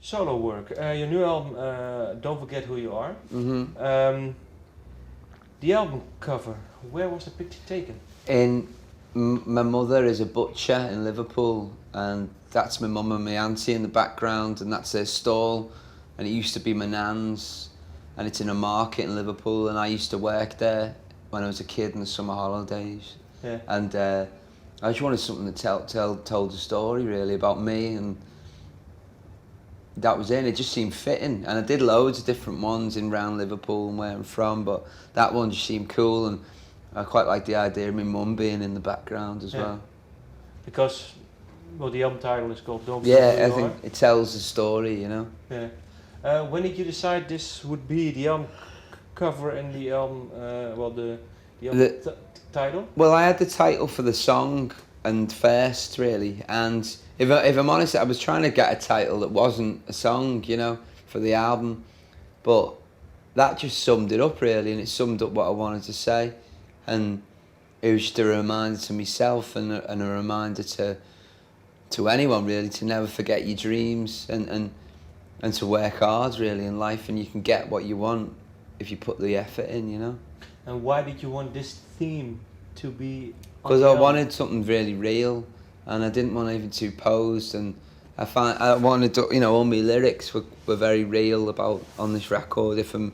Solo work. Your new album, Don't Forget Who You Are. The album cover, where was the picture taken? My mother is a butcher in Liverpool, and that's my mum and my auntie in the background, and that's their stall, and it used to be my nan's, and it's in a market in Liverpool, and I used to work there when I was a kid in the summer holidays. Yeah. And I just wanted something that told a story really about me, and that was it. And it just seemed fitting, and I did loads of different ones in round Liverpool and where I'm from, but that one just seemed cool, and I quite like the idea of my mum being in the background as well. Because, well, the album title is called Don't Forget Who You Are. Yeah, I think it tells the story, you know. Yeah. When did you decide this would be the album cover and the album, the album title? Well, I had the title for the song and first, really, and if I'm honest, I was trying to get a title that wasn't a song, you know, for the album, but that just summed it up really, and it summed up what I wanted to say, and it was just a reminder to myself and a reminder to anyone really to never forget your dreams and to work hard really in life, and you can get what you want if you put the effort in, you know. And why did you want this theme to be? Because I wanted something really real, and I didn't want anything too posed, and I wanted to, you know, all my lyrics were very real about on this record. If I'm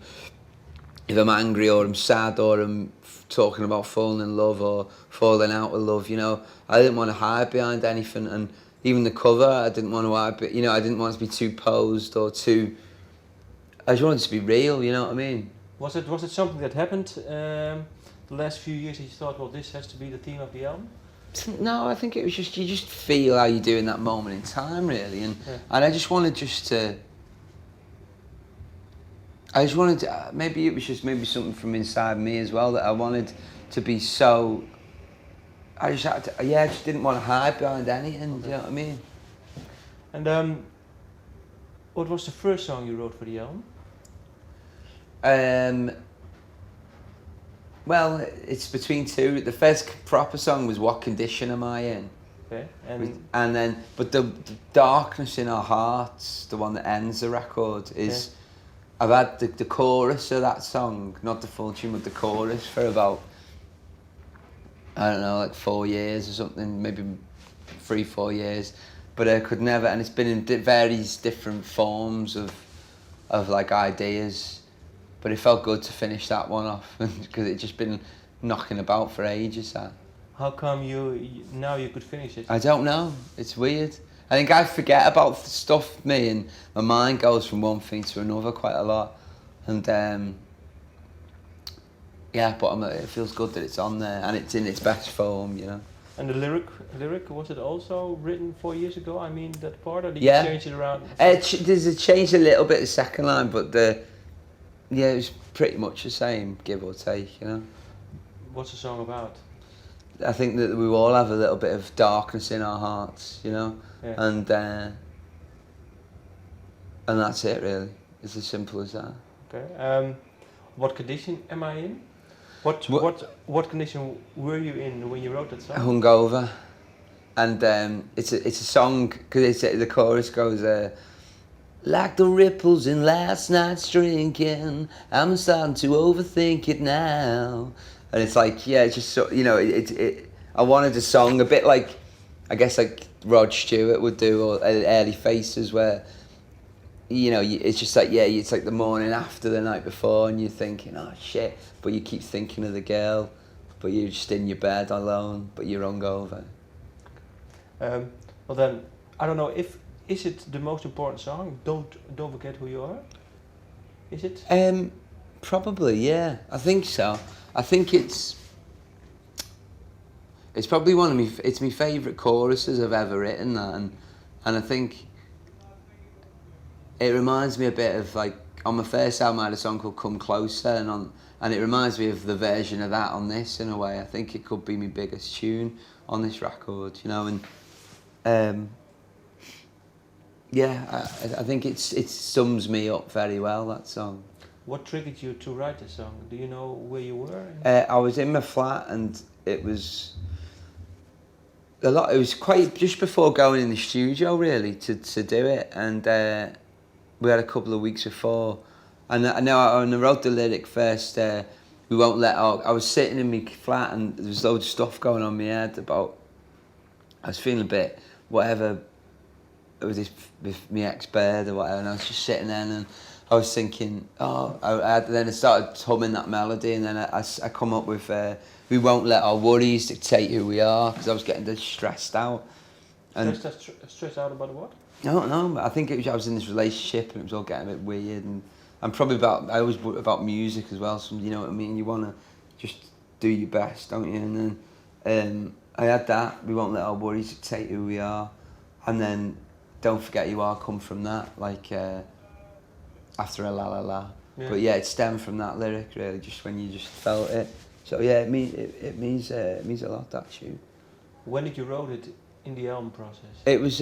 angry or I'm sad or I'm talking about falling in love or falling out of love, you know, I didn't want to hide behind anything, and even the cover, I didn't want to hide, you know, I didn't want it to be too posed or too. I just wanted it to be real, you know what I mean? Was it something that happened the last few years that you thought, well, this has to be the theme of the album? No, I think it was just, you just feel how you do in that moment in time, really, and I just wanted maybe it was just something from inside me as well, that I wanted to be so. I just didn't want to hide behind anything. Do you know what I mean? And what was the first song you wrote for the album? Well, it's between two. The first proper song was "What Condition Am I In?" Okay, and then, but the darkness in our hearts, the one that ends the record, is. I've had the chorus of that song, not the full tune, but the chorus for about, I don't know, like 4 years or something, maybe 3-4 years, but I could never, and it's been in various different forms of like ideas, but it felt good to finish that one off, because it's just been knocking about for ages. That. How come now you could finish it? I don't know, it's weird. I think I forget about stuff, me, and my mind goes from one thing to another quite a lot, and but it feels good that it's on there and it's in its best form, you know. And the lyric, was it also written 4 years ago? I mean, that part, or did you change it around? There's a change a little bit the second line, but it was pretty much the same, give or take, you know. What's the song about? I think that we all have a little bit of darkness in our hearts, you know, and that's it really. It's as simple as that. Okay. What condition am I in? What condition were you in when you wrote that song? Hungover, and it's a song because the chorus goes like the ripples in last night's drinking. I'm starting to overthink it now. And it's like, it's just so, you know, I wanted a song a bit like, I guess like Rod Stewart would do, or Early Faces, where, you know, it's just like, it's like the morning after the night before, and you're thinking, oh shit, but you keep thinking of the girl, but you're just in your bed alone, but you're hungover. Well then, I don't know, is it the most important song? Don't Forget Who You Are? Is it? Probably, yeah. I think so. I think it's probably it's my favourite choruses I've ever written, that, and I think it reminds me a bit of, like, on my first album I had a song called Come Closer, and it reminds me of the version of that on this in a way. I think it could be my biggest tune on this record, you know, and I think it sums me up very well, that song. What triggered you to write the song? Do you know where you were? I was in my flat, and it was a lot. It was quite just before going in the studio, really, to do it, and we had a couple of weeks before, and I know when I wrote the lyric first, we won't let our. I was sitting in my flat and there was loads of stuff going on in my head about. I was feeling a bit whatever. It was this with my ex-bird or whatever, and I was just sitting there and I was thinking, then I started humming that melody, and then I come up with we won't let our worries dictate who we are, because I was getting just stressed out. And stressed out about what? I don't know. I think I was in this relationship and it was all getting a bit weird, and I'm probably I always about music as well. So you know what I mean. You want to just do your best, don't you? And then I had that. We won't let our worries dictate who we are, and then don't forget you are come from that. Like after a la la la. Yeah. But yeah, it stemmed from that lyric really. Just when you just felt it. So yeah, it means a lot, that tune. When did you wrote it in the album process? It was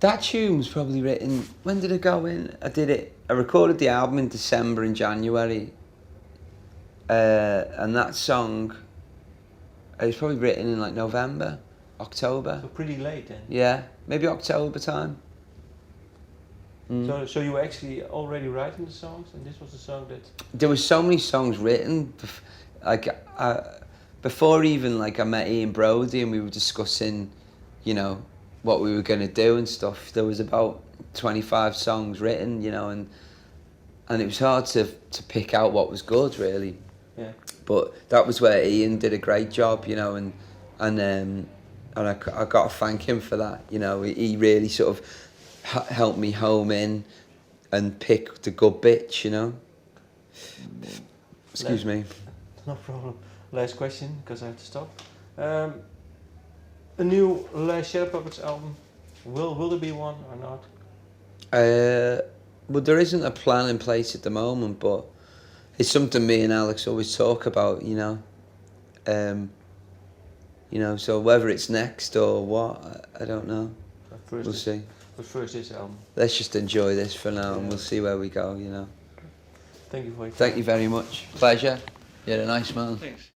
that tune was probably written. When did it go in? I recorded the album in December and January. And that song, it was probably written in like November, October. So pretty late then. Yeah, maybe October time. So you were actually already writing the songs, and this was the song that... There were so many songs written, like before even like I met Ian Brody and we were discussing, you know, what we were going to do and stuff. There was about 25 songs written, you know, and it was hard to pick out what was good really. Yeah. But that was where Ian did a great job, you know, and I got to thank him for that. You know, he really sort of helped me home in and pick the good bits, you know. Excuse me. No problem. Last question, because I have to stop. A new Shadow Puppets album. Will there be one or not? Well, there isn't a plan in place at the moment, but it's something me and Alex always talk about, you know. You know, so whether it's next or what, I don't know. We'll see. But first this album. Let's just enjoy this for now, and we'll see where we go, you know. Thank you for your time. Thank you very much. Pleasure. You're a nice man. Thanks.